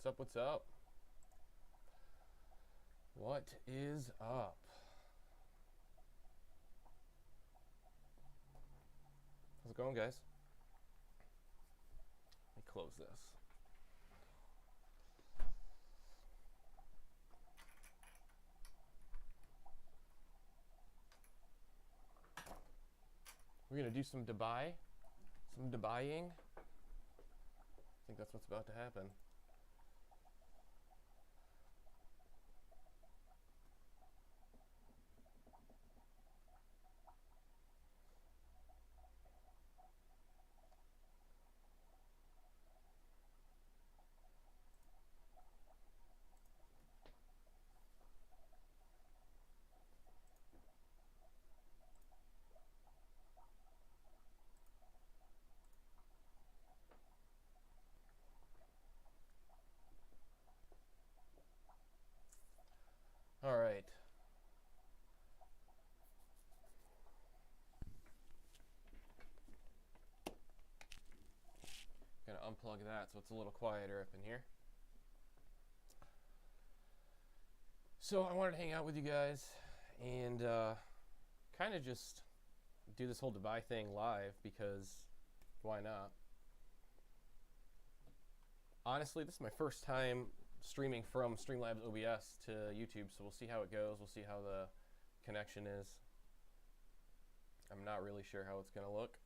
up, what's up? What is up? How's it going, guys? Let me close this. We're gonna do some Dubai, some Dubaiing. I think that's what's about to happen. All right. Gonna unplug that so it's a little quieter up in here. So I wanted to hang out with you guys and kind of just do this whole Dubai thing live because why not? Honestly, this is my first time streaming from Streamlabs OBS to YouTube, so we'll see how it goes. We'll see how the connection is. I'm not really sure how it's gonna look.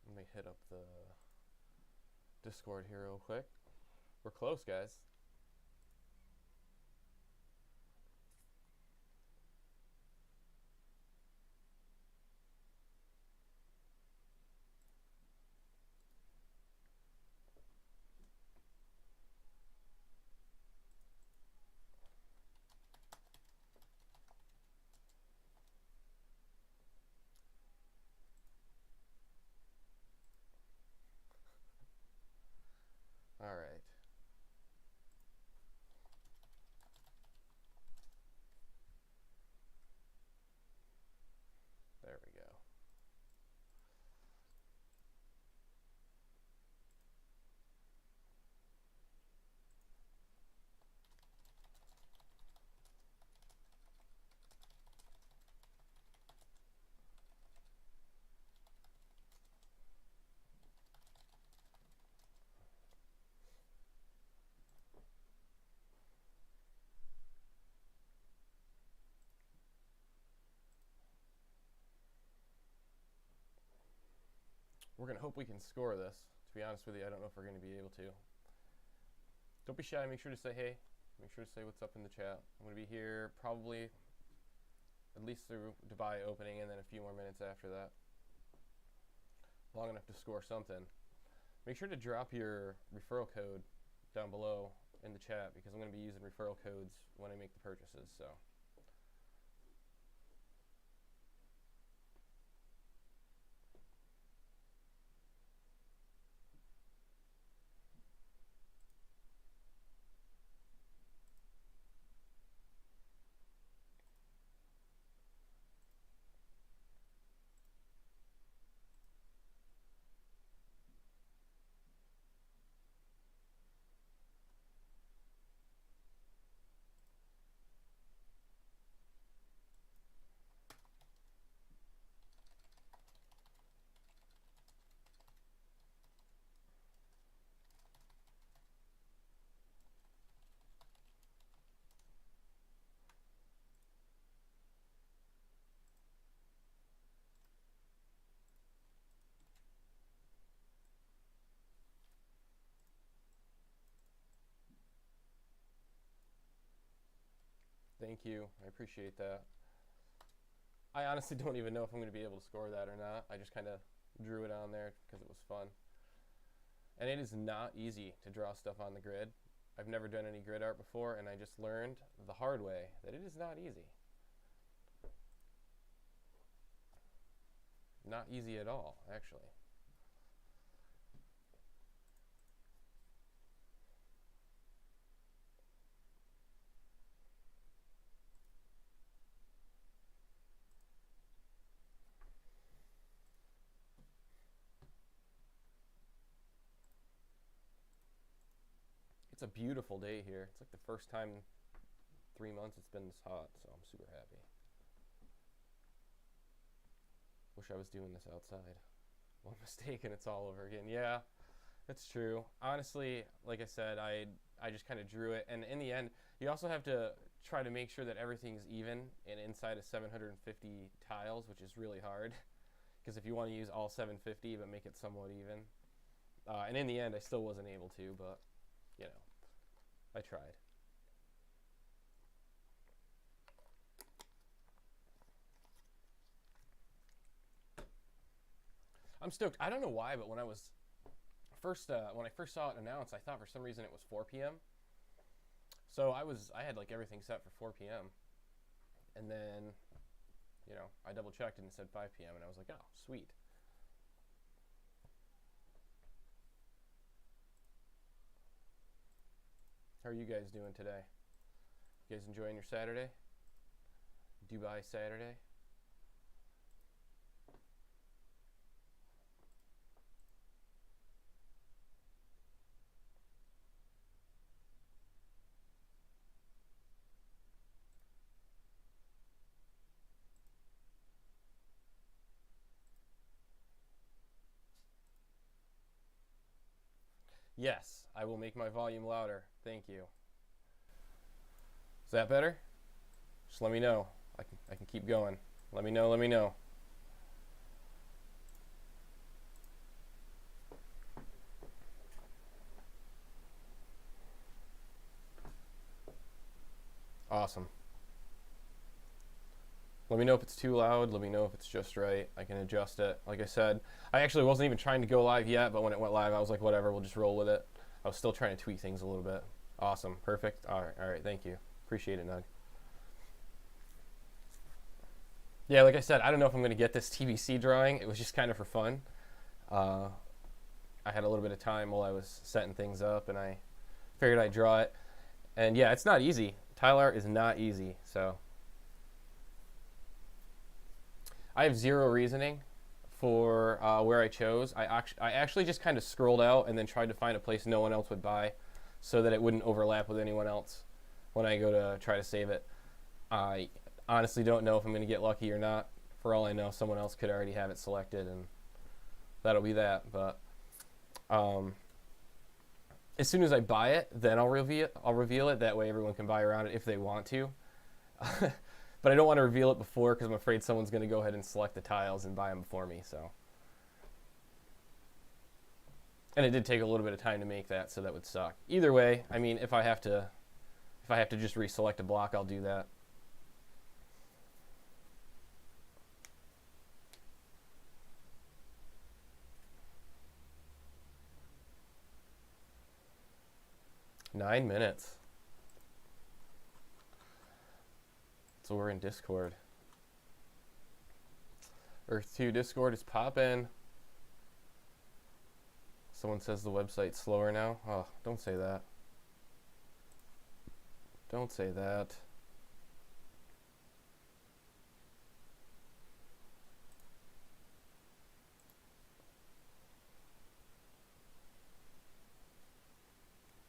Let me hit up the Discord here real quick. We're close, guys. All right. There we go. We're going to hope we can score this. To be honest with you, I don't know if we're going to be able to. Don't be shy. Make sure to say hey. Make sure to say what's up in the chat. I'm going to be here probably at least through Dubai opening and then a few more minutes after that. Long enough to score something. Make sure to drop your referral code down below in the chat because I'm going to be using referral codes when I make the purchases. So. Thank you. I appreciate that. I honestly don't even know if I'm going to be able to score that or not. I just kind of drew it on there because it was fun. And it is not easy to draw stuff on the grid. I've never done any grid art before, and I just learned the hard way that it is not easy. Not easy at all, actually. It's a beautiful day here. It's like the first time in 3 months it's been this hot, so I'm super happy. Wish I was doing this outside. One mistake and it's all over again. Yeah, that's true. Honestly, like I said, I just kind of drew it, and in the end, you also have to try to make sure that everything's even and inside of 750 tiles, which is really hard, because if you want to use all 750 but make it somewhat even, and in the end, I still wasn't able to, but you know, I tried. I'm stoked. I don't know why, but when I first saw it announced, I thought for some reason it was 4 p.m. So I had like everything set for 4 p.m. And then, you know, I double checked and it said 5 p.m. and I was like, oh, sweet. How are you guys doing today? You guys enjoying your Saturday? Dubai Saturday? Yes, I will make my volume louder. Thank you. Is that better? Just let me know. I can keep going. Let me know, let me know. Awesome. Let me know if it's too loud. Let me know if it's just right. I can adjust it. Like I said, I actually wasn't even trying to go live yet, but when it went live, I was like, whatever, we'll just roll with it. I was still trying to tweak things a little bit. Awesome. Perfect. All right. Thank you. Appreciate it, Nug. Yeah, like I said, I don't know if I'm going to get this TBC drawing. It was just kind of for fun. I had a little bit of time while I was setting things up, and I figured I'd draw it. And yeah, it's not easy. Tile art is not easy, so I have zero reasoning for where I chose. I actually just kind of scrolled out and then tried to find a place no one else would buy so that it wouldn't overlap with anyone else when I go to try to save it. I honestly don't know if I'm going to get lucky or not. For all I know, someone else could already have it selected, and that'll be that. But as soon as I buy it, then I'll reveal it. That way everyone can buy around it if they want to. But I don't want to reveal it before because I'm afraid someone's going to go ahead and select the tiles and buy them before me. So, and it did take a little bit of time to make that, so that would suck. Either way, I mean, if I have to just reselect a block, I'll do that. Nine minutes. So we're in Discord. Earth 2 Discord is poppin'. Someone says the website's slower now. Oh, don't say that. Don't say that.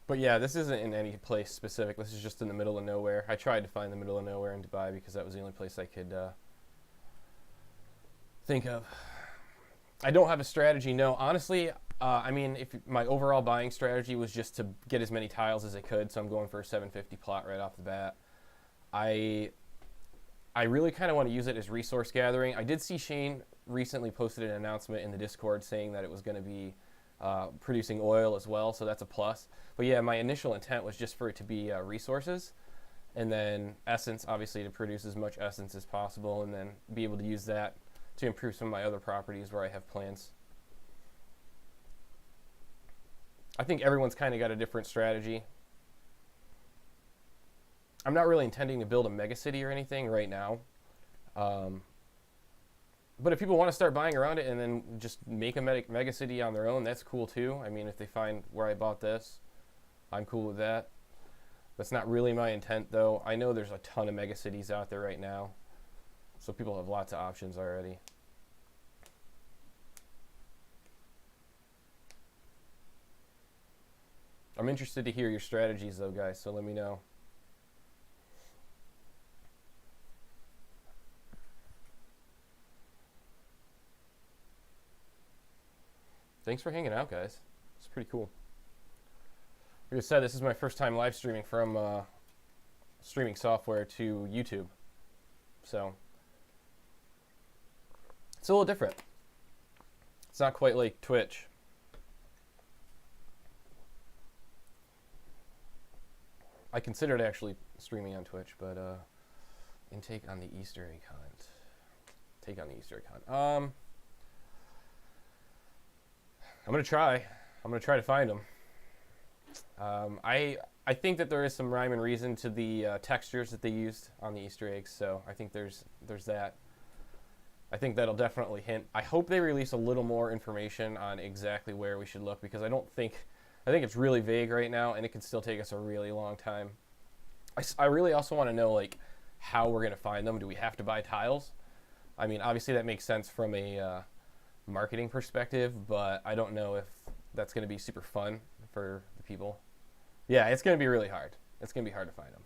But yeah, this isn't in any place specific. This is just in the middle of nowhere. I tried to find the middle of nowhere in Dubai because that was the only place I could think of. I don't have a strategy, no. Honestly, I mean, if my overall buying strategy was just to get as many tiles as I could, so I'm going for a 750 plot right off the bat. I really kind of want to use it as resource gathering. I did see Shane recently posted an announcement in the Discord saying that it was going to be producing oil as well, so that's a plus. But yeah, my initial intent was just for it to be resources, and then essence, obviously, to produce as much essence as possible, and then be able to use that to improve some of my other properties where I have plans. I think everyone's kind of got a different strategy. I'm not really intending to build a mega city or anything right now. But if people want to start buying around it and then just make a mega city on their own, that's cool too. I mean, if they find where I bought this, I'm cool with that. That's not really my intent, though. I know there's a ton of mega cities out there right now, so people have lots of options already. I'm interested to hear your strategies though, guys, so let me know. Thanks for hanging out, guys. It's pretty cool. Like I said, this is my first time live streaming from streaming software to YouTube. So it's a little different. It's not quite like Twitch. I considered actually streaming on Twitch, but intake on the Easter egg hunt. Take on the Easter egg hunt. I'm gonna try. I'm gonna try to find them. I think that there is some rhyme and reason to the textures that they used on the Easter eggs, so I think there's that. I think that'll definitely hint. I hope they release a little more information on exactly where we should look, because I think it's really vague right now, and it can still take us a really long time. I really also want to know like how we're gonna find them. Do we have to buy tiles? I mean, obviously that makes sense from a marketing perspective, but I don't know if that's going to be super fun for the people. Yeah, it's going to be really hard. It's going to be hard to find them.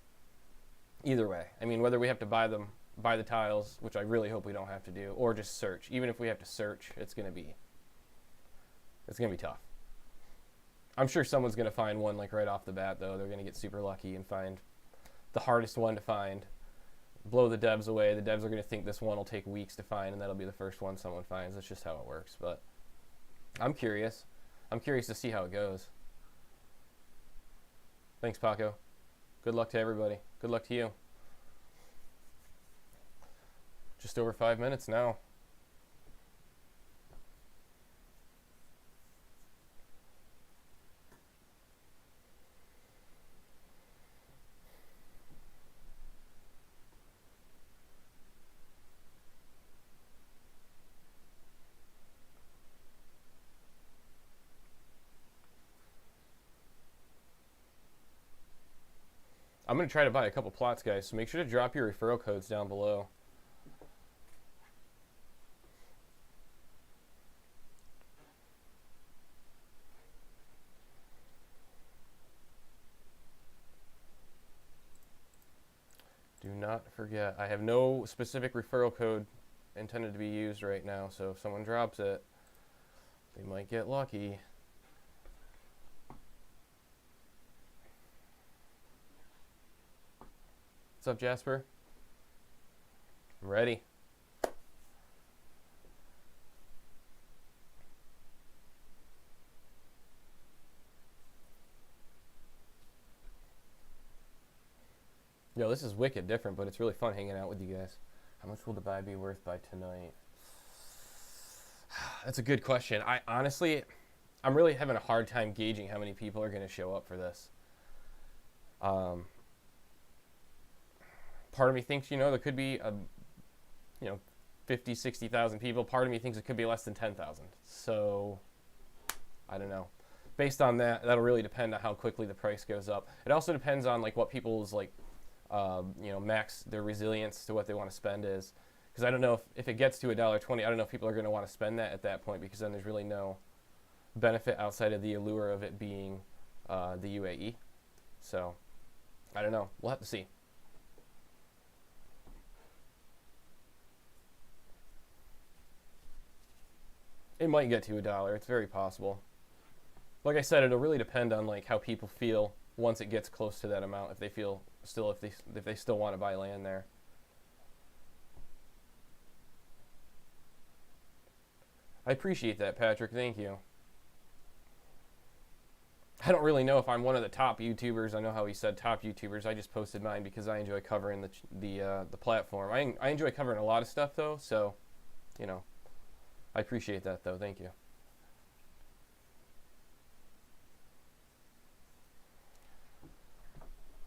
Either way, I mean, whether we have to buy the tiles, which I really hope we don't have to do, or just search. Even if we have to search, it's going to be tough. I'm sure someone's going to find one like right off the bat, though. They're going to get super lucky and find the hardest one to find. Blow the devs away. The devs are going to think this one will take weeks to find, and that'll be the first one someone finds. That's just how it works. But I'm curious. I'm curious to see how it goes. Thanks, Paco. Good luck to everybody. Good luck to you. Just over 5 minutes now. I'm going to try to buy a couple plots, guys, so make sure to drop your referral codes down below. Do not forget, I have no specific referral code intended to be used right now, so if someone drops it, they might get lucky. What's up, Jasper? I'm ready. Yo, this is wicked different, but it's really fun hanging out with you guys. How much will the buy be worth by tonight? That's a good question. I'm really having a hard time gauging how many people are going to show up for this. Part of me thinks, there could be 50, 60,000 people. Part of me thinks it could be less than 10,000. So I don't know. Based on that, that'll really depend on how quickly the price goes up. It also depends on like what people's max their resilience to what they want to spend is. Because I don't know if it gets to $1.20, I don't know if people are going to want to spend that at that point, because then there's really no benefit outside of the allure of it being the UAE. So I don't know. We'll have to see. It might get to $1. It's very possible. Like I said, it'll really depend on like how people feel once it gets close to that amount. If they still want to buy land there. I appreciate that, Patrick. Thank you. I don't really know if I'm one of the top YouTubers. I know how he said top YouTubers. I just posted mine because I enjoy covering the platform. I enjoy covering a lot of stuff though, so I appreciate that though. Thank you.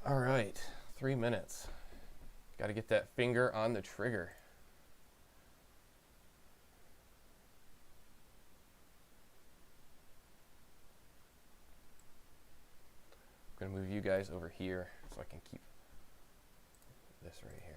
All right, 3 minutes. Got to get that finger on the trigger. I'm going to move you guys over here so I can keep this right here.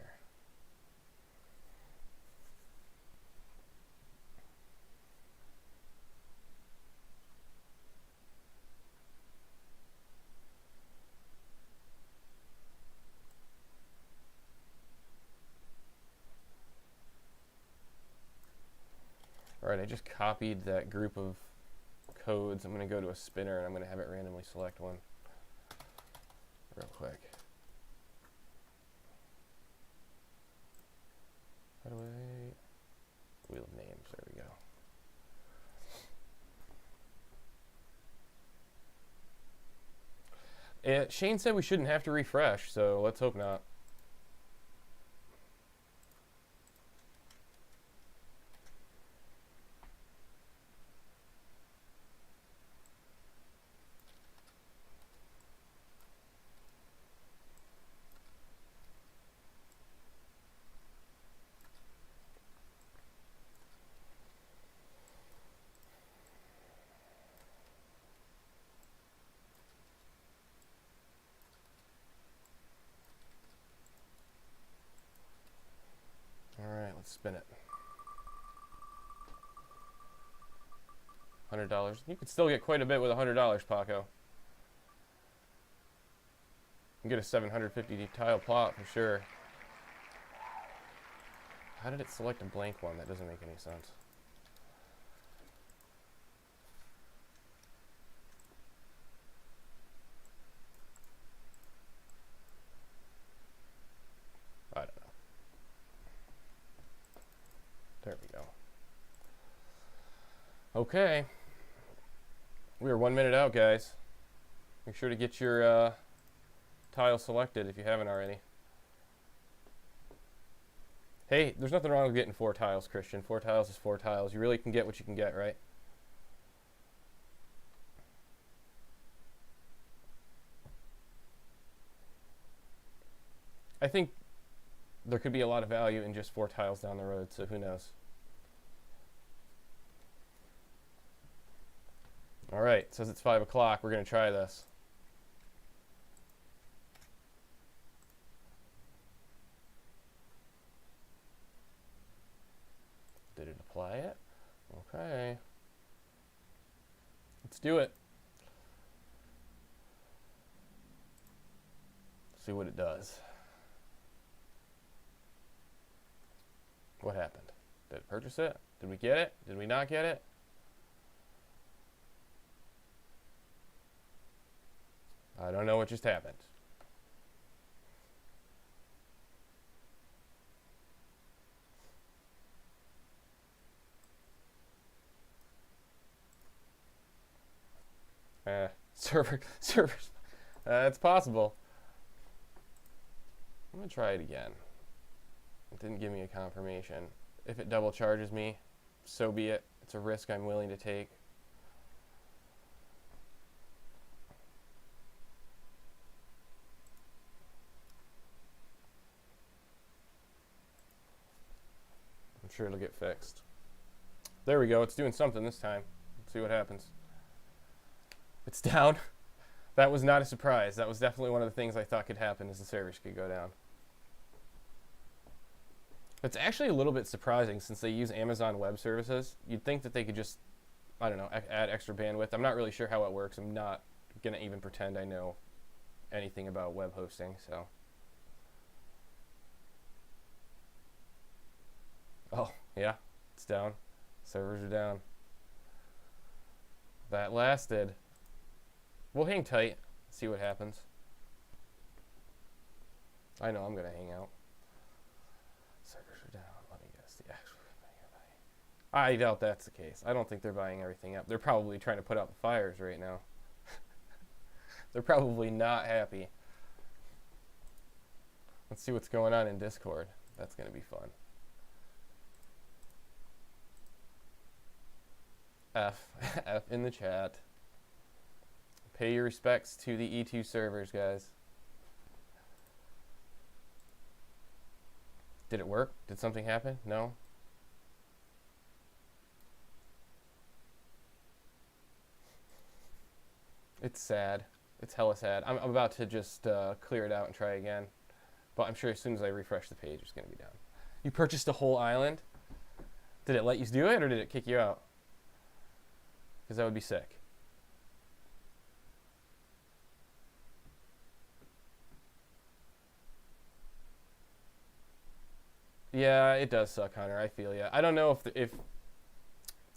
All right, I just copied that group of codes. I'm going to go to a spinner and I'm going to have it randomly select one real quick. How do I... Wheel of names, there we go. Shane said we shouldn't have to refresh, so let's hope not. Let's spin it. $100. You could still get quite a bit with $100, Paco. You can get a 750 tile plot for sure. How did it select a blank one? That doesn't make any sense. I don't know. There we go. Okay. We are 1 minute out, guys. Make sure to get your tile selected if you haven't already. Hey, there's nothing wrong with getting 4 tiles, Christian. 4 tiles is 4 tiles. You really can get what you can get, right? I think there could be a lot of value in just 4 tiles down the road, so who knows? All right, it says it's 5 o'clock. We're going to try this. Did it apply it? Okay. Let's do it. See what it does. What happened? Did it purchase it? Did we get it? Did we not get it? I don't know what just happened. Servers. It's possible. I'm gonna try it again. It didn't give me a confirmation. If it double charges me, so be it. It's a risk I'm willing to take. I'm sure it'll get fixed. There we go. It's doing something this time. Let's see what happens. It's down. That was not a surprise. That was definitely one of the things I thought could happen, is the servers could go down. It's actually a little bit surprising since they use Amazon Web Services. You'd think that they could just, I don't know, add extra bandwidth. I'm not really sure how it works. I'm not going to even pretend I know anything about web hosting, so. Oh, yeah, it's down. Servers are down. That lasted. We'll hang tight, see what happens. I know I'm going to hang out. Servers are down. Let me guess. The actual company are buying. I doubt that's the case. I don't think they're buying everything up. They're probably trying to put out the fires right now. They're probably not happy. Let's see what's going on in Discord. That's going to be fun. F in the chat. Pay your respects to the E2 servers, guys. Did it work? Did something happen? No? It's sad. It's hella sad. I'm about to just clear it out and try again. But I'm sure as soon as I refresh the page, it's going to be down. You purchased a whole island? Did it let you do it, or did it kick you out? Because that would be sick. Yeah, it does suck, Hunter. I feel ya. I don't know if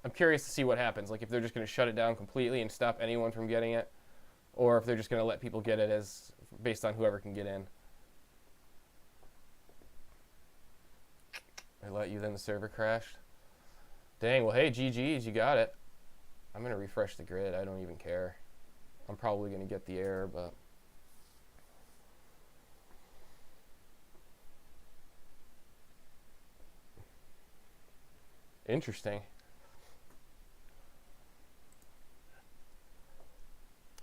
I'm curious to see what happens. Like if they're just going to shut it down completely and stop anyone from getting it, or if they're just going to let people get it as based on whoever can get in. I let you, then the server crashed. Dang, well hey, GG's, you got it. I'm going to refresh the grid. I don't even care. I'm probably going to get the error, but interesting.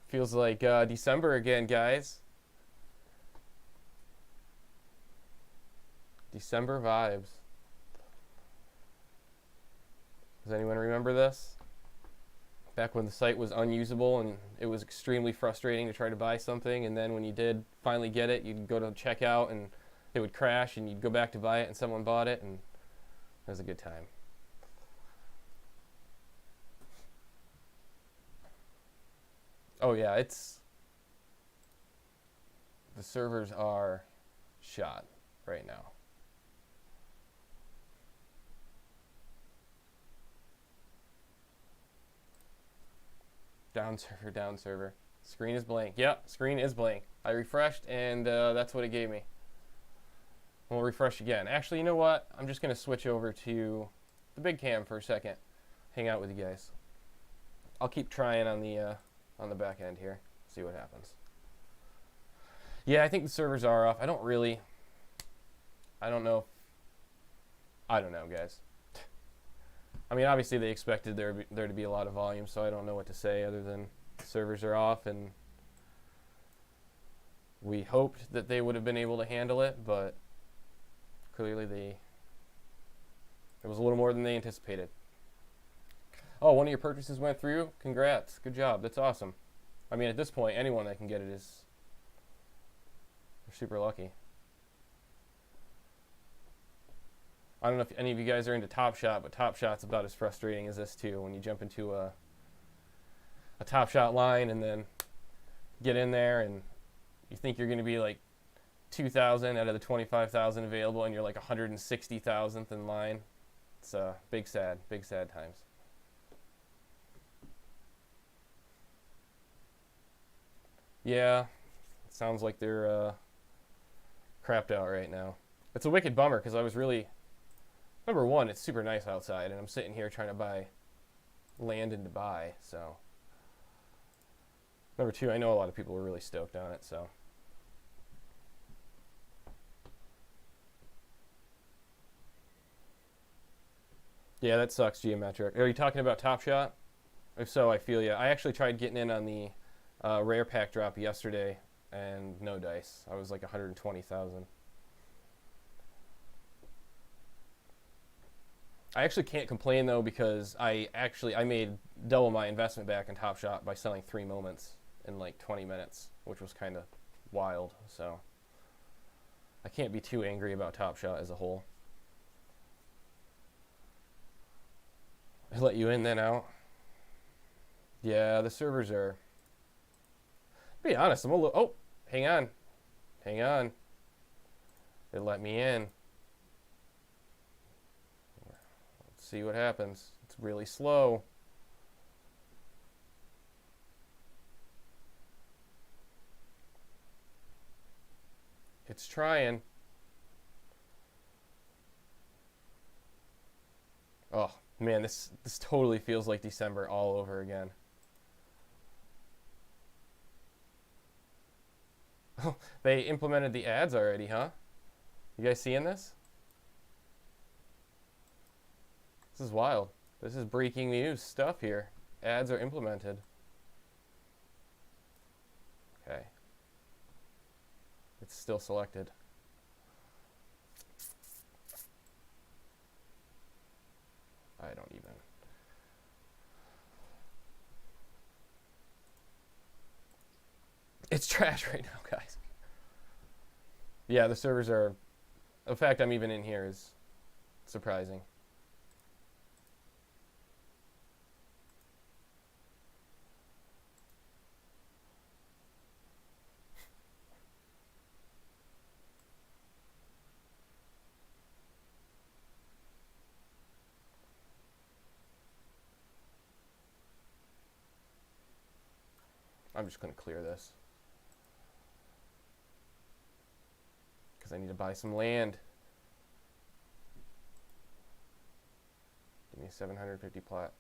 Feels like December again, guys. December vibes. Does anyone remember this? Back when the site was unusable and it was extremely frustrating to try to buy something, and then when you did finally get it, you'd go to checkout and it would crash and you'd go back to buy it and someone bought it, and it was a good time. Oh yeah, the servers are shot right now. Down server, down server. Screen is blank. Yep, screen is blank. I refreshed and that's what it gave me. We'll refresh again. Actually, you know what? I'm just going to switch over to the big cam for a second. Hang out with you guys. I'll keep trying on the back end here. See what happens. Yeah, I think the servers are off. I don't know. I don't know, guys. I mean, obviously they expected there to be a lot of volume, so I don't know what to say other than the servers are off, and we hoped that they would have been able to handle it, but clearly it was a little more than they anticipated. Oh, one of your purchases went through? Congrats. Good job. That's awesome. I mean, at this point, anyone that can get it they're super lucky. I don't know if any of you guys are into Top Shot, but Top Shot's about as frustrating as this too. When you jump into a Top Shot line and then get in there and you think you're going to be like 2,000 out of the 25,000 available, and you're like 160,000th in line. It's big sad times. Yeah, it sounds like they're crapped out right now. It's a wicked bummer because I was really... Number one, it's super nice outside, and I'm sitting here trying to buy land in Dubai, so. Number two, I know a lot of people were really stoked on it, so. Yeah, that sucks, Geometric. Are you talking about Top Shot? If so, I feel ya. I actually tried getting in on the rare pack drop yesterday, and no dice. I was like 120,000. I actually can't complain though, because I made double my investment back in Top Shot by selling 3 moments in like 20 minutes, which was kind of wild. So I can't be too angry about Top Shot as a whole. I let you in then out. Yeah, the servers are. To be honest, I'm a little. Oh, hang on. They let me in. See what happens. It's really slow. It's trying. Oh man, this totally feels like December all over again. Oh, they implemented the ads already, huh? You guys seeing this? This is wild. This is breaking news stuff here. Ads are implemented. Okay. It's still selected. I don't even. It's trash right now, guys. Yeah, the servers are... The fact I'm even in here is surprising. I'm just going to clear this. Because I need to buy some land. Give me 750 plat.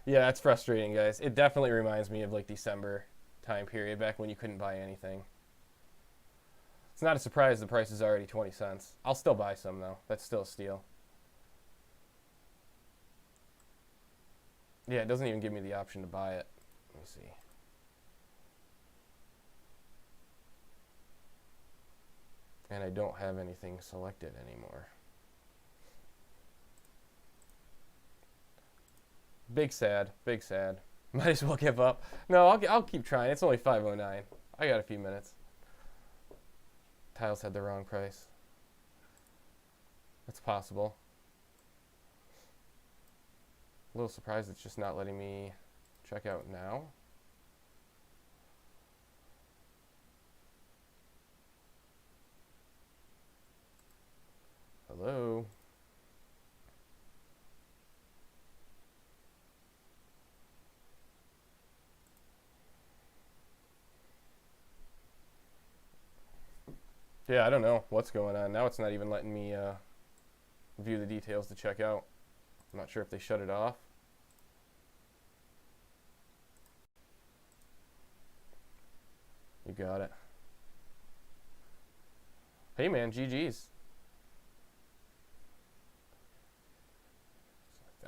Yeah, it's frustrating, guys. It definitely reminds me of like December time period back when you couldn't buy anything. It's not a surprise the price is already 20 cents. I'll still buy some though. That's still a steal. Yeah, it doesn't even give me the option to buy it. Let me see. And I don't have anything selected anymore. Big sad, big sad. Might as well give up. No, I'll keep trying. It's only 5:09. I got a few minutes. Tiles had the wrong price. That's possible. A little surprised it's just not letting me check out now. Hello? Yeah, I don't know what's going on. Now it's not even letting me view the details to check out. I'm not sure if they shut it off. You got it. Hey man, GG's.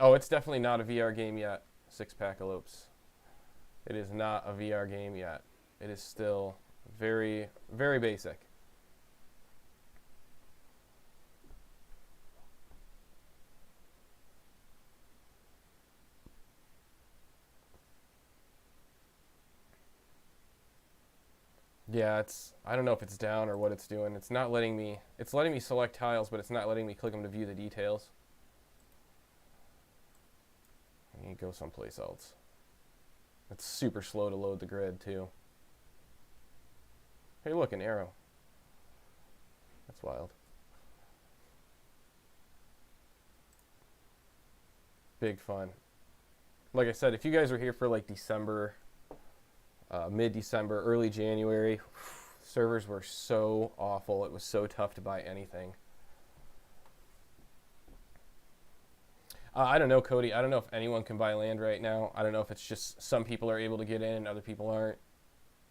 Oh, it's definitely not a VR game yet. Six Packalopes. It is not a VR game yet. It is still very, very basic. Yeah, I don't know if it's down or what it's doing. It's not letting me, it's letting me select tiles, but it's not letting me click them to view the details. I need to go someplace else. It's super slow to load the grid too. Hey look, an arrow. That's wild. Big fun. Like I said, if you guys were here for like December, mid-December, early January, servers were so awful. It was so tough to buy anything. I don't know, Cody. I don't know if anyone can buy land right now. I don't know if it's just some people are able to get in and other people aren't,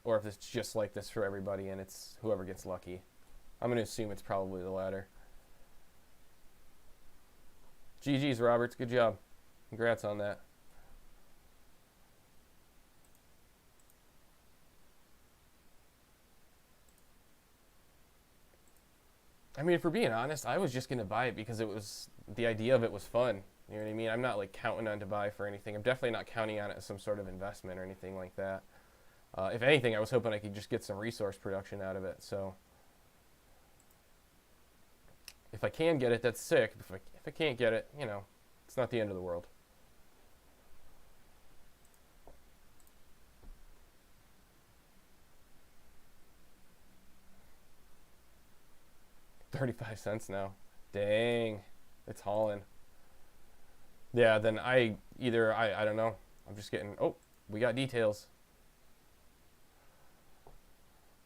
or if it's just like this for everybody and it's whoever gets lucky. I'm going to assume it's probably the latter. GG's, Roberts. Good job. Congrats on that. I mean, if we're being honest, I was just going to buy it because it was, the idea of it was fun. You know what I mean? I'm not like counting on to buy for anything. I'm definitely not counting on it as some sort of investment or anything like that. If anything, I was hoping I could just get some resource production out of it. So if I can get it, that's sick. If I can't get it, you know, it's not the end of the world. $0.35 now. Dang, it's hauling. Yeah, then I don't know. I'm just getting, oh, we got details.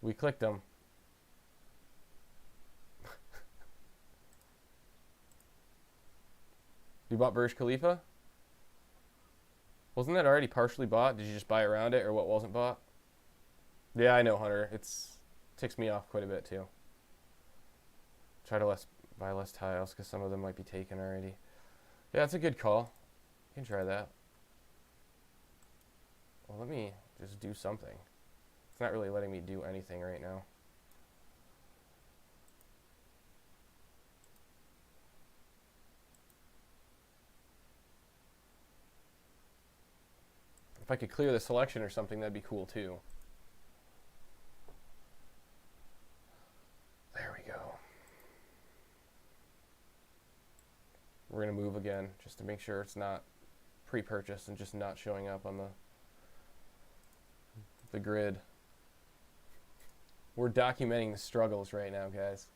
We clicked them. You bought Burj Khalifa? Wasn't that already partially bought? Did you just buy around it, or what wasn't bought? Yeah, I know, Hunter. It's ticks me off quite a bit too. Try to buy less tiles because some of them might be taken already. Yeah, that's a good call. You can try that. Well, let me just do something. It's not really letting me do anything right now. If I could clear the selection or something, that'd be cool too. There we go. move again just to make sure it's not pre-purchased and just not showing up on the grid. We're documenting the struggles right now, guys.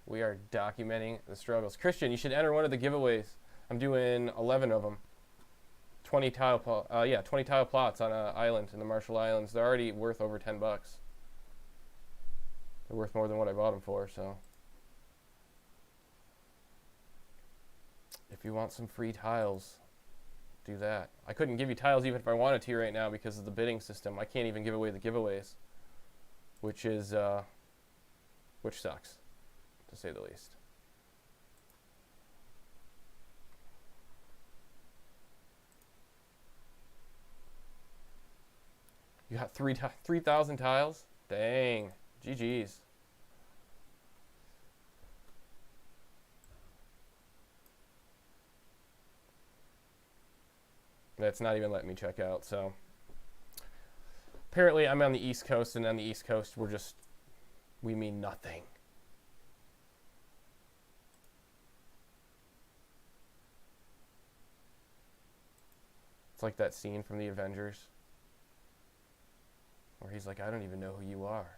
We are documenting the struggles. Christian, you should enter one of the giveaways. I'm doing 11 of them. 20 tile plots on an island in the Marshall Islands. They're already worth over 10 bucks. They're worth more than what I bought them for, so. If you want some free tiles, do that. I couldn't give you tiles even if I wanted to right now because of the bidding system. I can't even give away the giveaways, which sucks, to say the least. You got 3,000 tiles? Dang. GG's. That's not even letting me check out, so. Apparently I'm on the East Coast, and on the East Coast we mean nothing. It's like that scene from the Avengers where he's like, I don't even know who you are.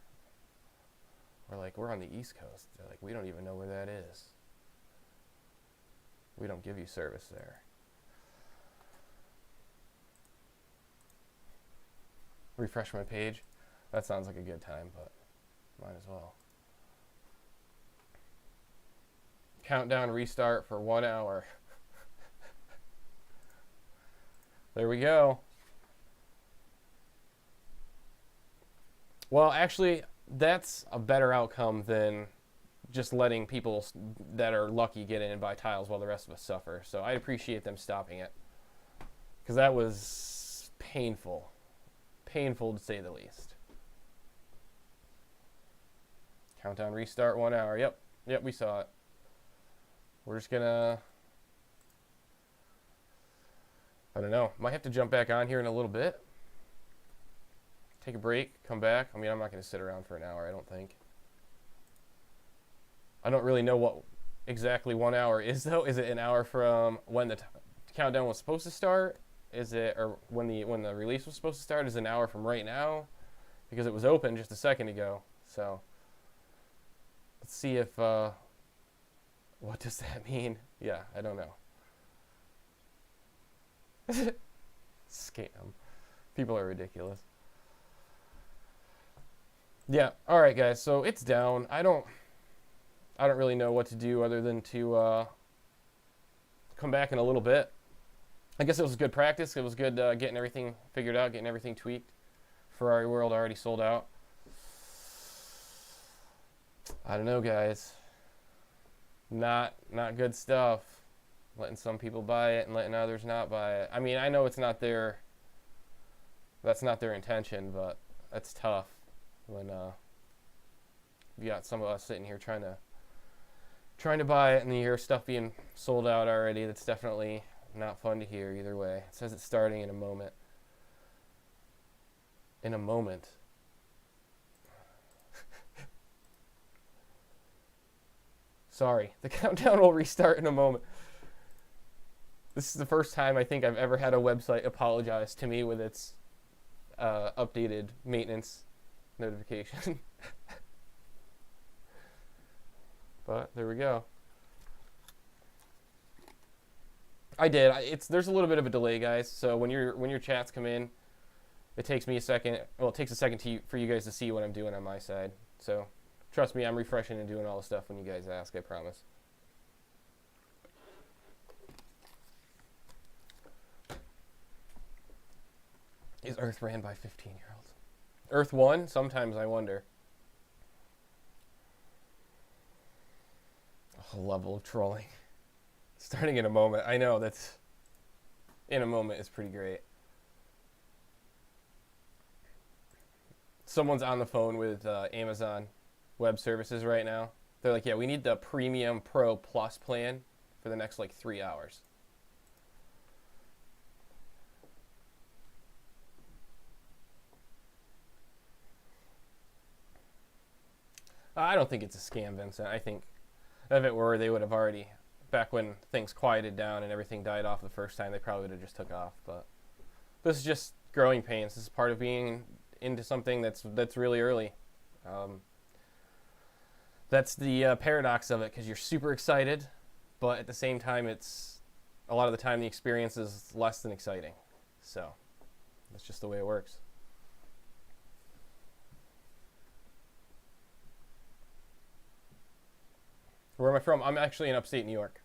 We're like, we're on the East Coast. They're like, we don't even know where that is. We don't give you service there. Refresh my page. That sounds like a good time, but might as well. Countdown restart for 1 hour. There we go. Well, actually, that's a better outcome than just letting people that are lucky get in and buy tiles while the rest of us suffer. So I appreciate them stopping it, because that was painful. Painful to say the least. Countdown restart 1 hour. Yep, we saw it. We're just gonna, I don't know, might have to jump back on here in a little bit. Take a break, come back. I mean, I'm not gonna sit around for an hour, I don't think. I don't really know what exactly 1 hour is though. Is it an hour from when the countdown was supposed to start? Is it, or when the release was supposed to start? Is it an hour from right now? Because it was open just a second ago. So let's see if what does that mean? Yeah, I don't know. Scam. People are ridiculous. Yeah, all right guys, so it's down. I don't really know what to do other than to come back in a little bit. I guess it was good practice. It was good getting everything figured out, getting everything tweaked. Ferrari World already sold out. I don't know, guys. Not good stuff. Letting some people buy it and letting others not buy it. I mean, I know it's not that's not their intention, but that's tough when you got some of us sitting here trying to buy it and you hear stuff being sold out already. That's definitely not fun to hear either way. It says it's starting in a moment. In a moment. Sorry, the countdown will restart in a moment. This is the first time I think I've ever had a website apologize to me with its updated maintenance notification. But there we go. I did. There's a little bit of a delay, guys. So when your chats come in, it takes me a second. Well, it takes a second for you guys to see what I'm doing on my side. So trust me, I'm refreshing and doing all the stuff when you guys ask. I promise. Is Earth ran by 15-year-olds? Earth won? Sometimes I wonder. A level of trolling. Starting in a moment. I know that's in a moment is pretty great. Someone's on the phone with Amazon Web Services right now. They're like, yeah, we need the Premium Pro Plus plan for the next like 3 hours. I don't think it's a scam, Vincent. I think if it were, they would have already back when things quieted down and everything died off the first time, they probably would have just took off. But this is just growing pains. This is part of being into something that's really early. That's the paradox of it, because you're super excited, but at the same time, it's a lot of the time the experience is less than exciting. So that's just the way it works. Where am I from? I'm actually in upstate New York.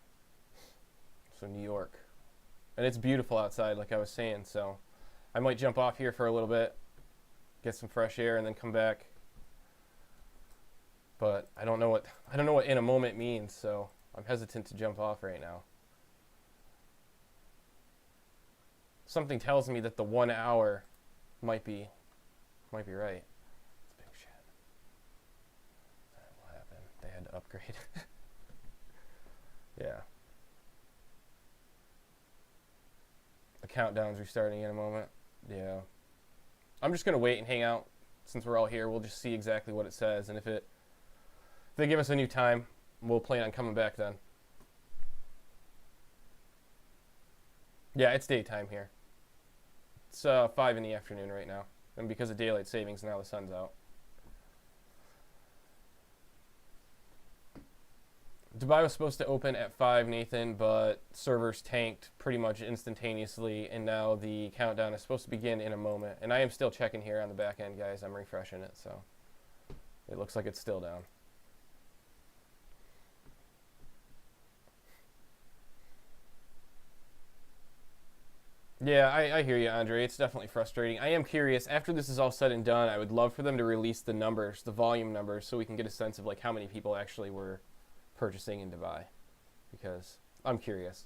So New York. And it's beautiful outside, like I was saying, so I might jump off here for a little bit, get some fresh air, and then come back. But I don't know what in a moment means, so I'm hesitant to jump off right now. Something tells me that the 1 hour might be right. It's big shit. What happened? They had to upgrade. Yeah. The countdown's restarting in a moment. Yeah. I'm just gonna wait and hang out since we're all here. We'll just see exactly what it says, and if they give us a new time, we'll plan on coming back then. Yeah, it's daytime here. It's 5 in the afternoon right now, and because of daylight savings, now the sun's out. Dubai was supposed to open at 5, Nathan, but servers tanked pretty much instantaneously, and now the countdown is supposed to begin in a moment. And I am still checking here on the back end, guys. I'm refreshing it, so it looks like it's still down. Yeah, I hear you, Andre. It's definitely frustrating. I am curious. After this is all said and done, I would love for them to release the numbers, the volume numbers, so we can get a sense of like how many people actually were purchasing in Dubai, because I'm curious.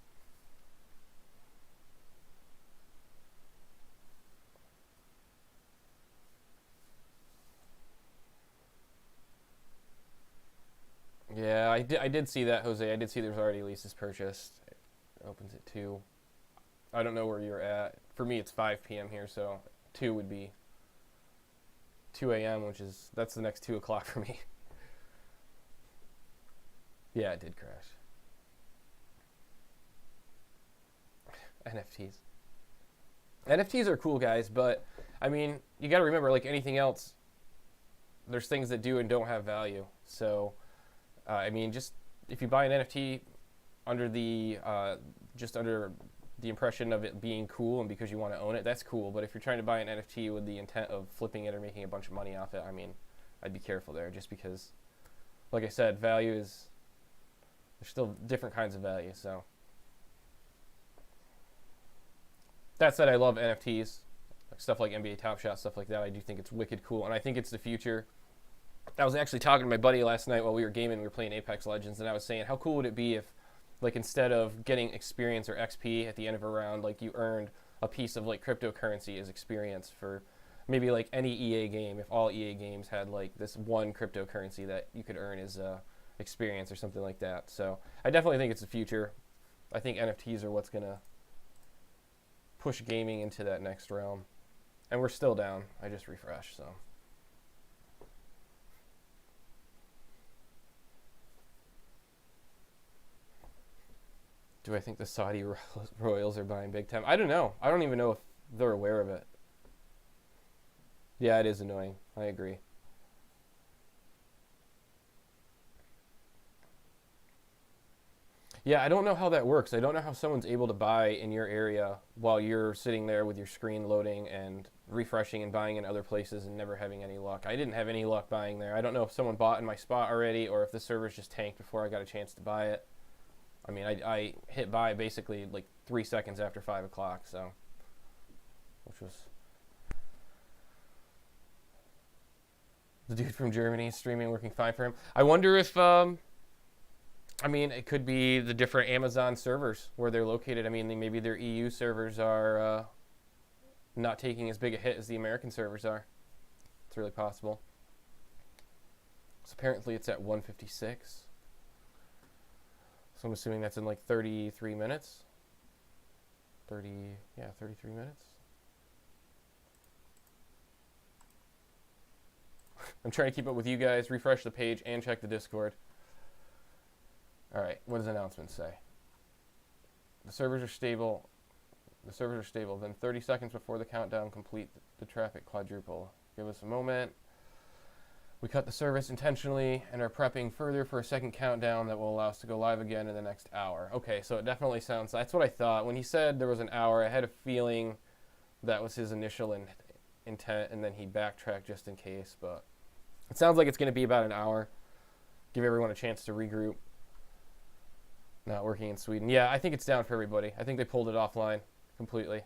Yeah, I did see that, Jose. I did see there's already leases purchased. It opens at 2. I don't know where you're at. For me, it's 5 p.m. here, so 2 would be 2 a.m., that's the next 2 o'clock for me. Yeah, it did crash. NFTs. NFTs are cool, guys, but I mean, you got to remember, like anything else, there's things that do and don't have value. So, I mean, just if you buy an NFT under the impression of it being cool and because you want to own it, that's cool. But if you're trying to buy an NFT with the intent of flipping it or making a bunch of money off it, I mean, I'd be careful there, just because, like I said, there's still different kinds of value. So that said, I love NFTs, stuff like NBA Top Shot, stuff like that. I do think it's wicked cool, and I think it's the future. I was actually talking to my buddy last night while we were gaming. We were playing Apex Legends, and I was saying, how cool would it be if, like, instead of getting experience or XP at the end of a round, like, you earned a piece of, like, cryptocurrency as experience for maybe, like, any EA game. If all EA games had, like, this one cryptocurrency that you could earn as experience or something like that. So I definitely think it's the future. I think NFTs are what's going to push gaming into that next realm. And we're still down. I just refreshed, so. Do I think the Saudi royals are buying big time? I don't know. I don't even know if they're aware of it. Yeah, it is annoying. I agree. Yeah, I don't know how that works. I don't know how someone's able to buy in your area while you're sitting there with your screen loading and refreshing and buying in other places and never having any luck. I didn't have any luck buying there. I don't know if someone bought in my spot already or if the servers just tanked before I got a chance to buy it. I mean, I hit buy basically like 3 seconds after 5 o'clock, so, which was the dude from Germany streaming, working fine for him. I wonder if, I mean, it could be the different Amazon servers where they're located. I mean, maybe their EU servers are not taking as big a hit as the American servers are. It's really possible. So apparently it's at 156. So I'm assuming that's in like 33 minutes. 33 minutes. I'm trying to keep up with you guys, refresh the page, and check the Discord. All right, what does the announcement say? The servers are stable. The servers are stable. Then 30 seconds before the countdown, complete the traffic quadruple. Give us a moment. We cut the service intentionally and are prepping further for a second countdown that will allow us to go live again in the next hour. Okay, so it definitely sounds, that's what I thought. When he said there was an hour, I had a feeling that was his initial intent, and then he backtracked just in case. But it sounds like it's going to be about an hour. Give everyone a chance to regroup. Not working in Sweden. Yeah, I think it's down for everybody. I think they pulled it offline completely.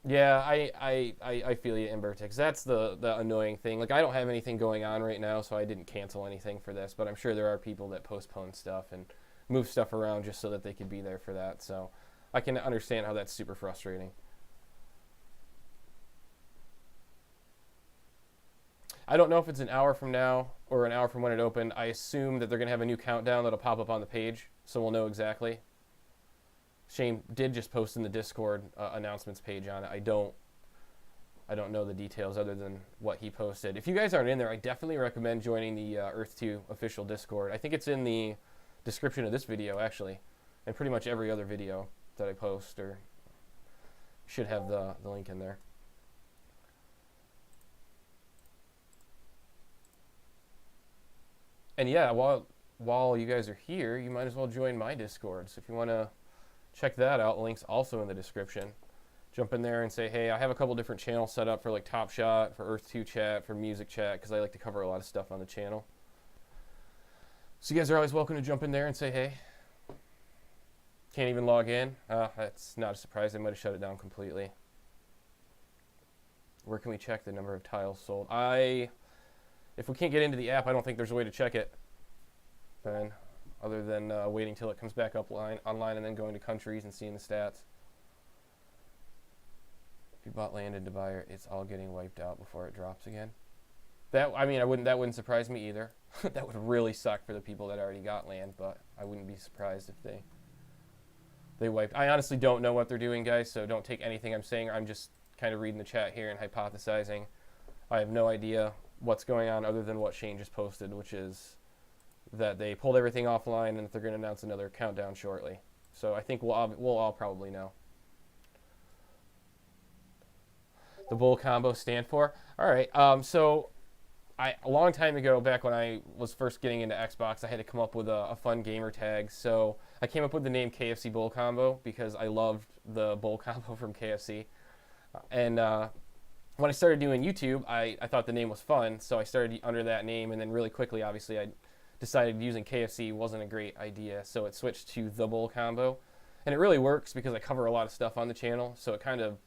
Yeah, I feel you, Imbertix. That's the annoying thing. Like, I don't have anything going on right now, so I didn't cancel anything for this, but I'm sure there are people that postpone stuff and move stuff around just so that they could be there for that. So I can understand how that's super frustrating. I don't know if it's an hour from now or an hour from when it opened. I assume that they're going to have a new countdown that'll pop up on the page, so we'll know exactly. Shane did just post in the Discord announcements page on it. I don't know the details other than what he posted. If you guys aren't in there, I definitely recommend joining the Earth 2 official Discord. I think it's in the description of this video, actually, and pretty much every other video that I post, or should have the link in there. And yeah, while you guys are here, you might as well join my Discord. So if you want to check that out, link's also in the description. Jump in there and say, hey, I have a couple different channels set up for like Top Shot, for Earth 2 chat, for music chat, because I like to cover a lot of stuff on the channel. So you guys are always welcome to jump in there and say, hey. Can't even log in. That's not a surprise. They might have shut it down completely. Where can we check the number of tiles sold? If we can't get into the app, I don't think there's a way to check it. Ben. Other than waiting till it comes back up online and then going to countries and seeing the stats. If you bought land in Dubai, it's all getting wiped out before it drops again. That wouldn't surprise me either. That would really suck for the people that already got land, but I wouldn't be surprised if they wiped. I honestly don't know what they're doing, guys, so don't take anything I'm saying. I'm just kind of reading the chat here and hypothesizing. I have no idea what's going on other than what Shane just posted, which is that they pulled everything offline and that they're going to announce another countdown shortly. So I think we'll all probably know. The bull combo stand for? All right. So a long time ago, back when I was first getting into Xbox, I had to come up with a fun gamer tag. So I came up with the name KFC Bull Combo because I loved the bull combo from KFC. And when I started doing YouTube, I thought the name was fun, so I started under that name, and then really quickly, obviously, I decided using KFC wasn't a great idea, so it switched to the Bull Combo. And it really works because I cover a lot of stuff on the channel, so it kind of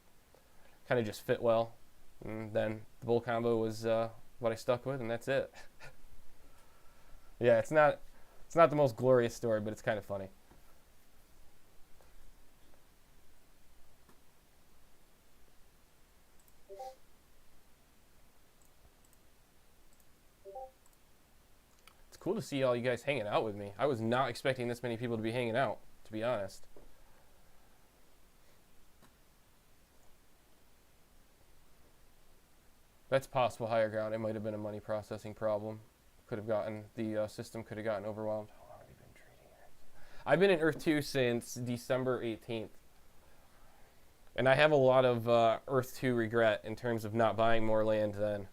just fit well. And then the Bull Combo was what I stuck with, and that's it. Yeah, it's not the most glorious story, but it's kind of funny. Cool to see all you guys hanging out with me. I was not expecting this many people to be hanging out, to be honest. That's possible higher ground. It might have been a money processing problem. The system could have gotten overwhelmed. How long have you been trading it? I've been in Earth 2 since December 18th. And I have a lot of Earth 2 regret in terms of not buying more land then.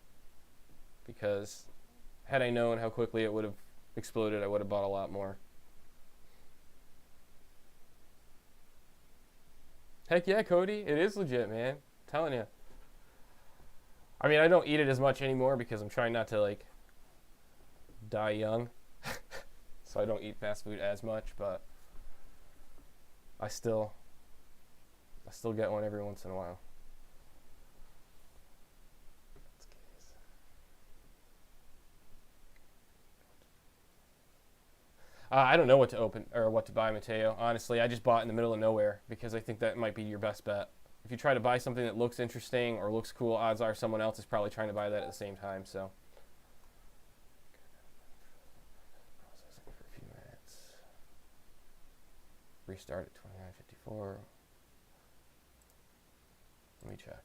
Because had I known how quickly it would have exploded, I would have bought a lot more. Heck yeah, Cody. It is legit, man. I'm telling you. I mean, I don't eat it as much anymore because I'm trying not to, like, die young. So I don't eat fast food as much, but I still get one every once in a while. I don't know what to open or what to buy, Mateo. Honestly, I just bought in the middle of nowhere because I think that might be your best bet. If you try to buy something that looks interesting or looks cool, odds are someone else is probably trying to buy that at the same time. So, processing for a few minutes. Restart at 29:54. Let me check.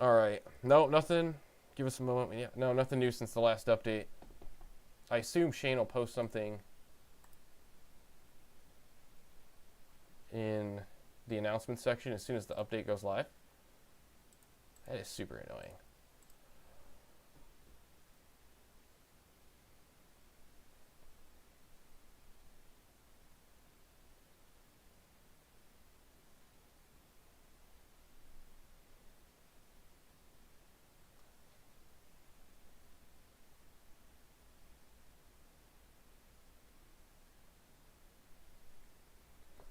All right. No, nothing. Give us a moment. Yeah, no, nothing new since the last update. I assume Shane will post something in the announcement section as soon as the update goes live. That is super annoying.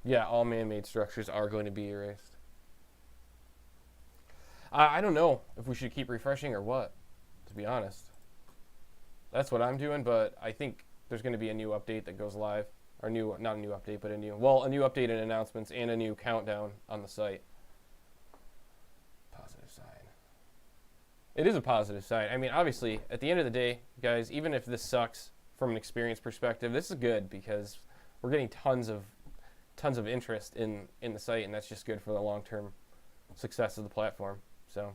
Yeah, all man-made structures are going to be erased. I don't know if we should keep refreshing or what, to be honest. That's what I'm doing, but I think there's going to be a new update that goes live. Or not a new update, but a new update and announcements and a new countdown on the site. Positive sign. It is a positive sign. I mean, obviously, at the end of the day, guys, even if this sucks from an experience perspective, this is good because we're getting tons of interest in the site, and that's just good for the long-term success of the platform. So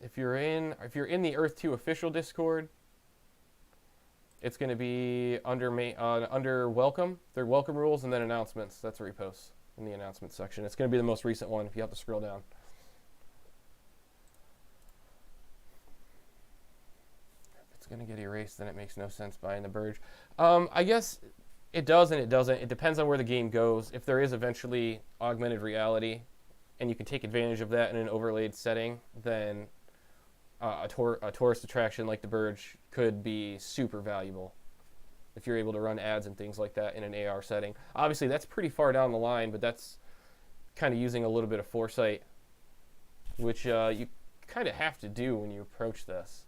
if you're in the Earth 2 official Discord, it's going to be under welcome. Their welcome rules and then announcements. That's where he posts in the announcement section. It's going to be the most recent one if you have to scroll down. Going to get erased, then it makes no sense buying the Burge. I guess it does and it doesn't. It depends on where the game goes. If there is eventually augmented reality and you can take advantage of that in an overlaid setting, then a tourist attraction like the Burge could be super valuable if you're able to run ads and things like that in an AR setting. Obviously, that's pretty far down the line, but that's kind of using a little bit of foresight, which you kind of have to do when you approach this.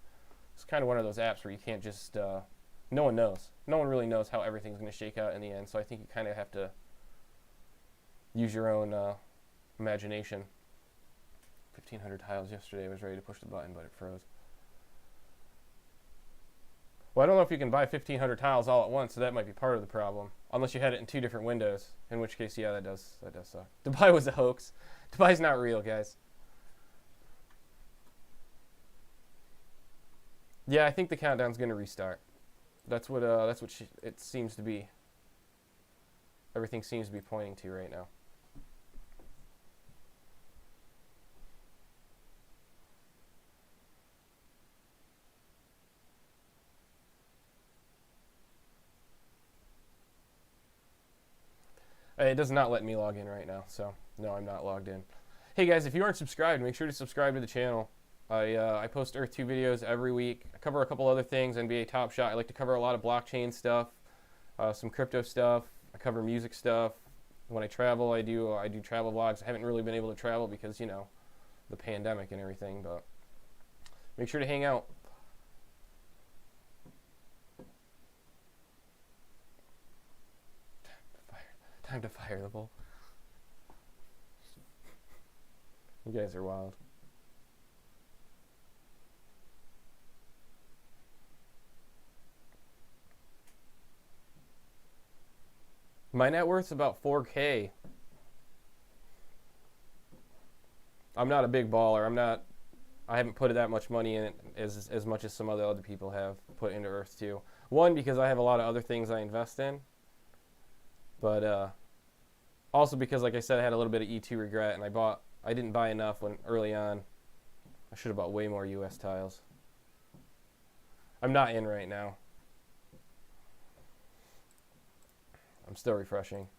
It's kind of one of those apps where you can't just, no one knows. No one really knows how everything's going to shake out in the end, so I think you kind of have to use your own imagination. 1,500 tiles yesterday. I was ready to push the button, but it froze. Well, I don't know if you can buy 1,500 tiles all at once, so that might be part of the problem. Unless you had it in 2 different windows, in which case, yeah, that does suck. Dubai was a hoax. Dubai's not real, guys. Yeah, I think the countdown's going to restart. That's what it seems to be. Everything seems to be pointing to right now. It does not let me log in right now, so no, I'm not logged in. Hey guys, if you aren't subscribed, make sure to subscribe to the channel. I post Earth 2 videos every week. I cover a couple other things, NBA Top Shot. I like to cover a lot of blockchain stuff, some crypto stuff. I cover music stuff. When I travel, I do travel vlogs. I haven't really been able to travel because, you know, the pandemic and everything, but make sure to hang out. Time to fire the bull. You guys are wild. My net worth's about 4K. I'm not a big baller. I haven't put that much money in it as much as some other people have put into Earth 2. One, because I have a lot of other things I invest in. But also because, like I said, I had a little bit of E2 regret, and I didn't buy enough early on. I should have bought way more US tiles. I'm not in right now. I'm still refreshing.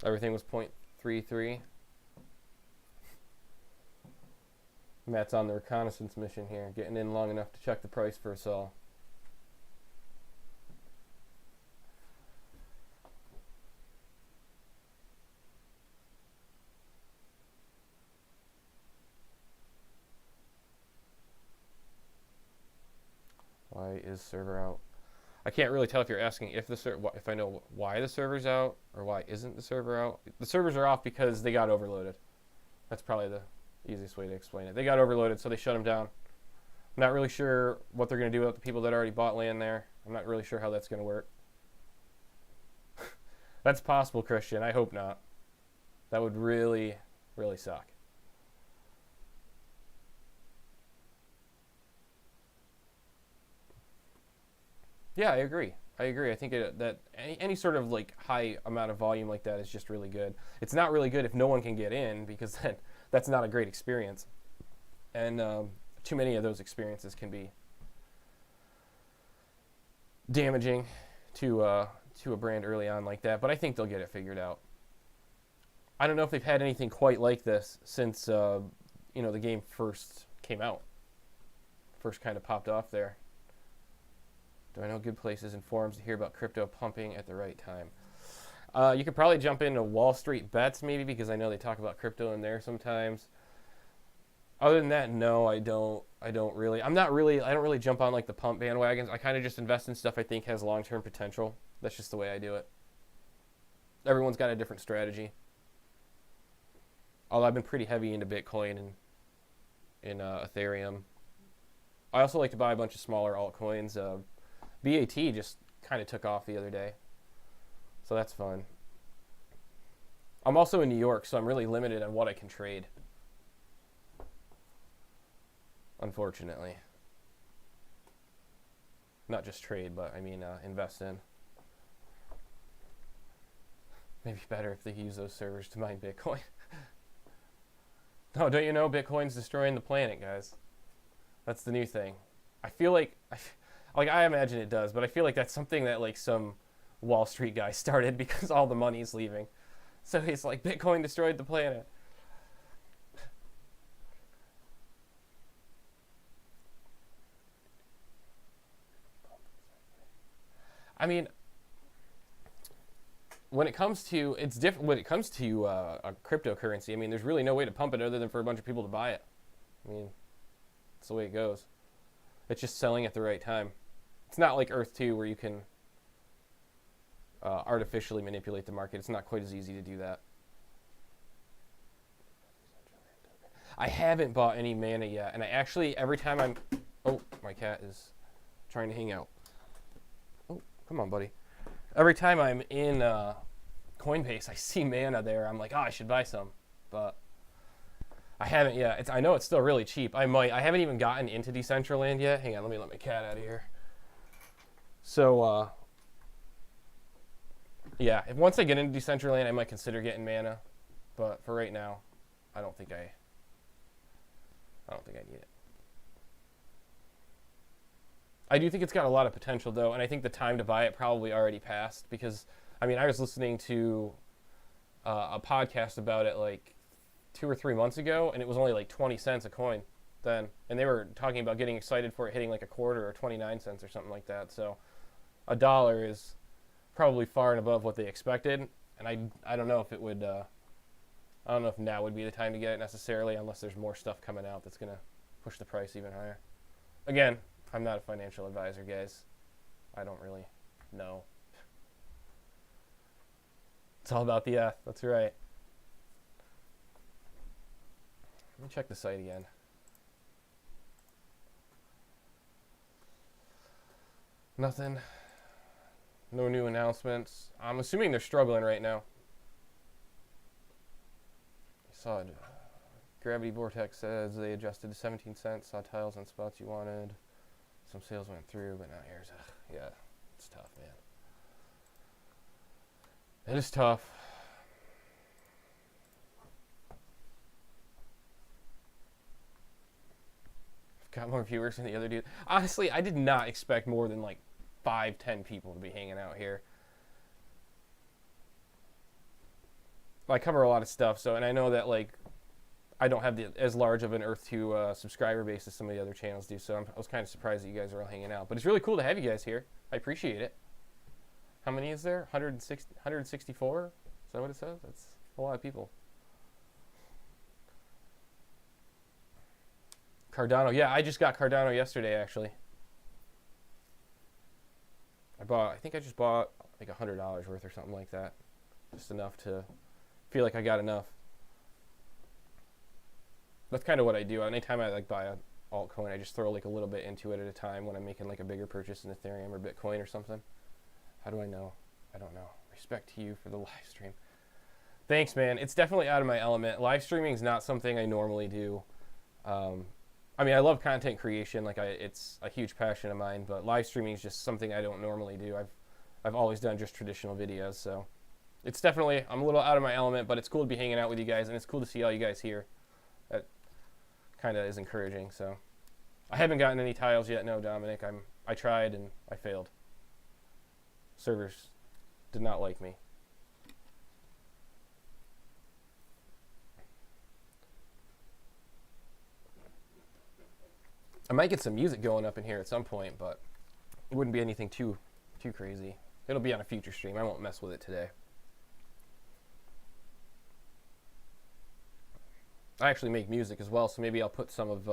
Everything was 0.33. Matt's on the reconnaissance mission here, getting in long enough to check the price for us all. Why is server out? I can't really tell if you're asking if if I know why the server's out or why isn't the server out. The servers are off because they got overloaded. That's probably the easiest way to explain it. They got overloaded, so they shut them down. I'm not really sure what they're going to do with the people that already bought land there. I'm not really sure how that's going to work. That's possible, Christian. I hope not. That would really, really suck. Yeah, I agree. I think that any sort of like high amount of volume like that is just really good. It's not really good if no one can get in, because then that's not a great experience. And too many of those experiences can be damaging to a brand early on like that. But I think they'll get it figured out. I don't know if they've had anything quite like this since the game first came out, first kind of popped off there. Do I know good places and forums to hear about crypto pumping at the right time? You could probably jump into Wall Street Bets maybe, because I know they talk about crypto in there sometimes. Other than that, no, I don't really. I don't really jump on like the pump bandwagons. I kind of just invest in stuff I think has long-term potential. That's just the way I do it. Everyone's got a different strategy. Although I've been pretty heavy into Bitcoin and Ethereum. I also like to buy a bunch of smaller altcoins. BAT just kind of took off the other day, so that's fun. I'm also in New York, so I'm really limited on what I can trade, unfortunately. Not just trade, but I mean invest in. Maybe better if they use those servers to mine Bitcoin. No, don't you know Bitcoin's destroying the planet, guys? That's the new thing. I feel like I imagine it does, but I feel like that's something that like some Wall Street guy started because all the money's leaving. So he's like, Bitcoin destroyed the planet. I mean, when it comes to a cryptocurrency, I mean, there's really no way to pump it other than for a bunch of people to buy it. I mean, that's the way it goes. It's just selling at the right time. It's not like Earth 2 where you can artificially manipulate the market. It's not quite as easy to do that. I haven't bought any mana yet, and I actually, every time I'm... Oh, my cat is trying to hang out. Oh, come on, buddy. Every time I'm in Coinbase, I see mana there. I'm like, oh, I should buy some, but I haven't yet. I know it's still really cheap. I haven't even gotten into Decentraland yet. Hang on, let me let my cat out of here. So, yeah, once I get into Decentraland, I might consider getting mana, but for right now, I don't think I need it. I do think it's got a lot of potential, though, and I think the time to buy it probably already passed, because, I mean, I was listening to a podcast about it like 2 or 3 months ago, and it was only like 20 cents a coin then, and they were talking about getting excited for it hitting like a quarter or 29 cents or something like that. So $1 is probably far and above what they expected, and I don't know if it would I don't know if now would be the time to get it necessarily, unless there's more stuff coming out that's gonna push the price even higher. Again, I'm not a financial advisor, guys. I don't really know. It's all about the that's right. Let me check the site again. Nothing. No new announcements. I'm assuming they're struggling right now. I saw it. Gravity Vortex says they adjusted to 17 cents. Saw tiles on spots you wanted. Some sales went through, but not yours. Yeah, it's tough, man. It is tough. Got more viewers than the other dude. Honestly, I did not expect more than like 5-10 people to be hanging out here. I cover a lot of stuff, so, and I know that like I don't have as large of an Earth 2 subscriber base as some of the other channels do, so I was kind of surprised that you guys are all hanging out. But it's really cool to have you guys here. I appreciate it. How many is there? 164? Is that what it says? That's a lot of people. Cardano. Yeah, I just got Cardano yesterday, actually. I think I just bought like $100 worth or something like that. Just enough to feel like I got enough. That's kind of what I do. Anytime I like buy a altcoin, I just throw like a little bit into it at a time when I'm making like a bigger purchase in Ethereum or Bitcoin or something. How do I know? I don't know. Respect to you for the live stream. Thanks, man. It's definitely out of my element. Live streaming is not something I normally do. I mean, I love content creation. Like, it's a huge passion of mine. But live streaming is just something I don't normally do. I've always done just traditional videos. So it's definitely, I'm a little out of my element. But it's cool to be hanging out with you guys, and it's cool to see all you guys here. That kind of is encouraging. So I haven't gotten any tiles yet. No, Dominic. I tried and I failed. Servers did not like me. I might get some music going up in here at some point, but it wouldn't be anything too crazy. It'll be on a future stream. I won't mess with it today. I actually make music as well, so maybe I'll put some of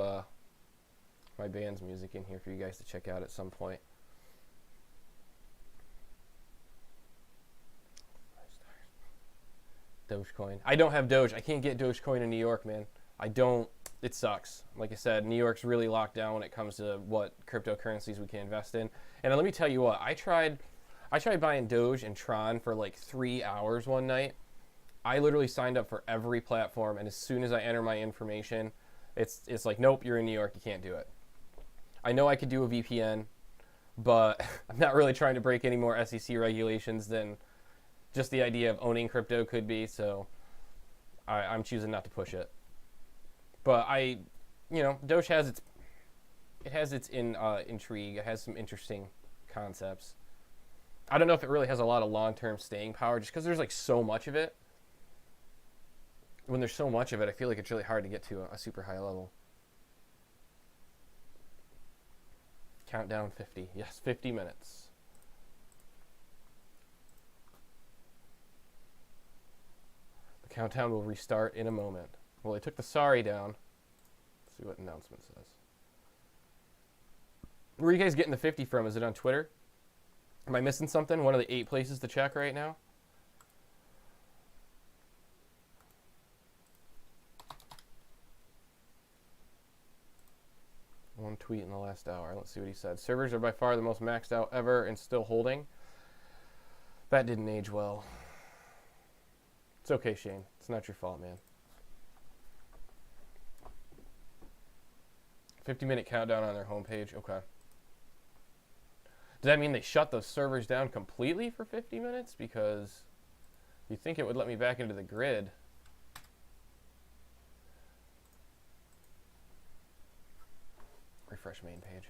my band's music in here for you guys to check out at some point. Dogecoin. I don't have Doge. I can't get Dogecoin in New York, man. I don't. It sucks. Like I said, New York's really locked down when it comes to what cryptocurrencies we can invest in. And let me tell you what, I tried buying Doge and Tron for like 3 hours one night. I literally signed up for every platform, and as soon as I enter my information, it's like, nope, you're in New York, you can't do it. I know I could do a VPN, but I'm not really trying to break any more SEC regulations than just the idea of owning crypto could be, so I'm choosing not to push it. But Doge has its intrigue. It has some interesting concepts. I don't know if it really has a lot of long-term staying power, just because there's like so much of it. When there's so much of it, I feel like it's really hard to get to a super high level. Countdown 50. Yes, 50 minutes. The countdown will restart in a moment. Well, they took the sorry down. Let's see what announcement says. Where are you guys getting the 50 from? Is it on Twitter? Am I missing something? One of the 8 places to check right now? One tweet in the last hour. Let's see what he said. Servers are by far the most maxed out ever and still holding. That didn't age well. It's okay, Shane. It's not your fault, man. 50-minute countdown on their homepage. Okay. Does that mean they shut those servers down completely for 50 minutes? Because you'd think it would let me back into the grid. Refresh main page.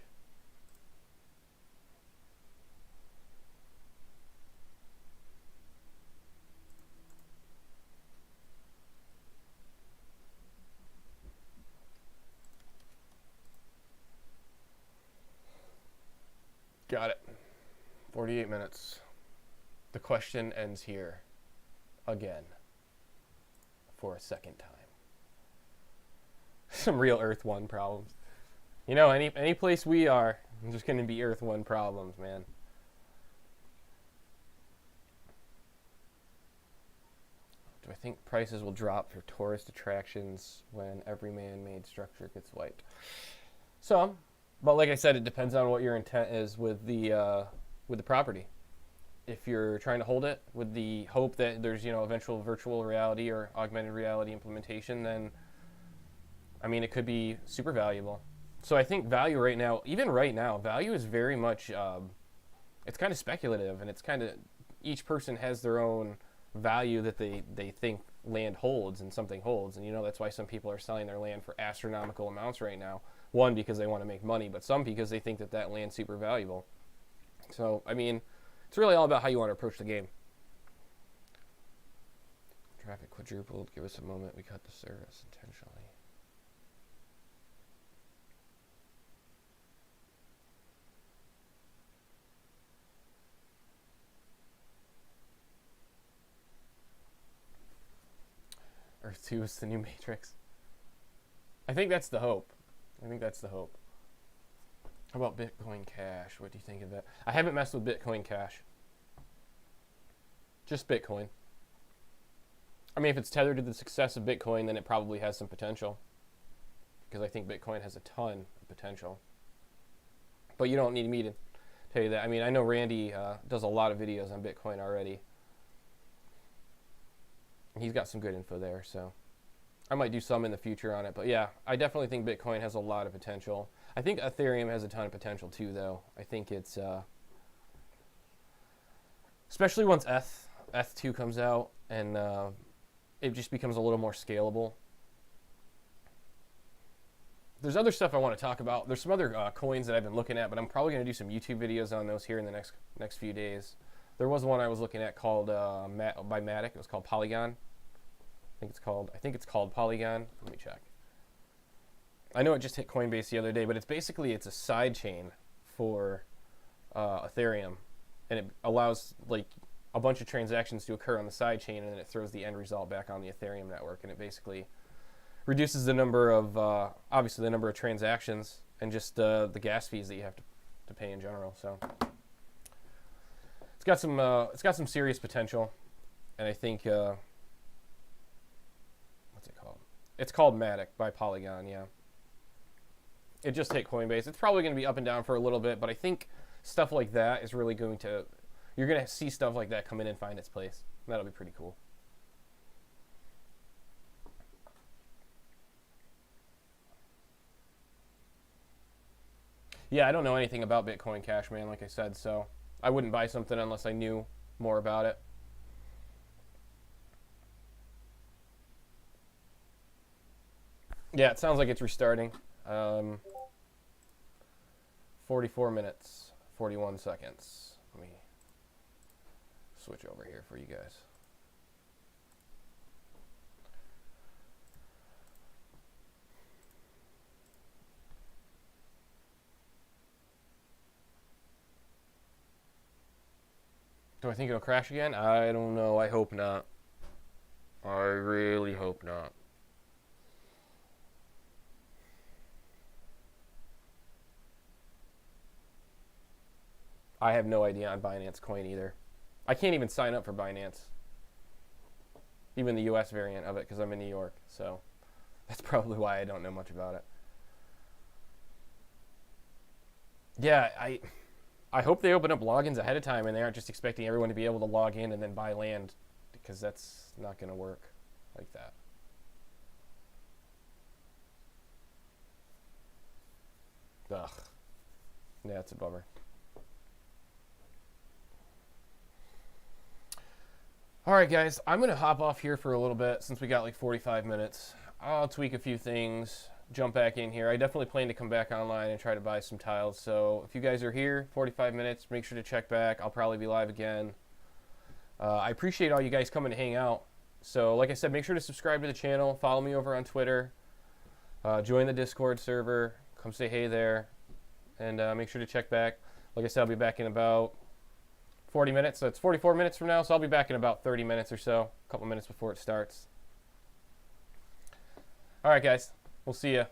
Got it. 48 minutes. The question ends here. Again. For a second time. Some real Earth 1 problems. You know, any place we are, there's going to be Earth 1 problems, man. Do I think prices will drop for tourist attractions when every man-made structure gets wiped? Some. But like I said, it depends on what your intent is with the property. If you're trying to hold it with the hope that there's, eventual virtual reality or augmented reality implementation, then, I mean, it could be super valuable. So I think value right now, even right now, value is very much, it's kind of speculative, and it's kind of, each person has their own value that they think land holds and something holds. And, that's why some people are selling their land for astronomical amounts right now. One, because they want to make money, but some because they think that land's super valuable. So, I mean, it's really all about how you want to approach the game. Traffic quadrupled. Give us a moment. We cut the service intentionally. Earth 2 is the new Matrix. I think that's the hope. How about Bitcoin Cash? What do you think of that? I haven't messed with Bitcoin Cash. Just Bitcoin. I mean, if it's tethered to the success of Bitcoin, then it probably has some potential. Because I think Bitcoin has a ton of potential. But you don't need me to tell you that. I mean, I know Randy does a lot of videos on Bitcoin already. He's got some good info there, so I might do some in the future on it. But yeah, I definitely think Bitcoin has a lot of potential. I think Ethereum has a ton of potential too, though. I think it's, especially once ETH2 comes out and it just becomes a little more scalable. There's other stuff I want to talk about. There's some other coins that I've been looking at, but I'm probably going to do some YouTube videos on those here in the next few days. There was one I was looking at called by Matic. It was called Polygon. I think it's called Polygon. Let me check. I know it just hit Coinbase the other day, but it's a side chain for Ethereum, and it allows like a bunch of transactions to occur on the side chain, and then it throws the end result back on the Ethereum network, and it basically reduces the number of obviously the number of transactions and just the gas fees that you have to pay in general. So it's got some serious potential, and I think what's it called? It's called Matic by Polygon. Yeah, it just hit Coinbase. It's probably going to be up and down for a little bit, but I think stuff like that is really you're going to see stuff like that come in and find its place. That'll be pretty cool. Yeah, I don't know anything about Bitcoin Cash, man, like I said, so I wouldn't buy something unless I knew more about it. Yeah, it sounds like it's restarting. 44 minutes, 41 seconds. Let me switch over here for you guys. Do I think it'll crash again? I don't know. I hope not. I really hope not. I have no idea on Binance Coin either. I can't even sign up for Binance. Even the US variant of it, because I'm in New York. So that's probably why I don't know much about it. Yeah, I hope they open up logins ahead of time and they aren't just expecting everyone to be able to log in and then buy land, because that's not going to work like that. Ugh. Yeah, it's a bummer. All right, guys, I'm going to hop off here for a little bit since we got like 45 minutes. I'll tweak a few things, jump back in here. I definitely plan to come back online and try to buy some tiles. So if you guys are here, 45 minutes, make sure to check back. I'll probably be live again. I appreciate all you guys coming to hang out. So like I said, make sure to subscribe to the channel. Follow me over on Twitter. Join the Discord server. Come say hey there. And make sure to check back. Like I said, I'll be back in about 40 minutes. So it's 44 minutes from now. So I'll be back in about 30 minutes or so. A couple minutes before it starts. All right, guys. We'll see ya.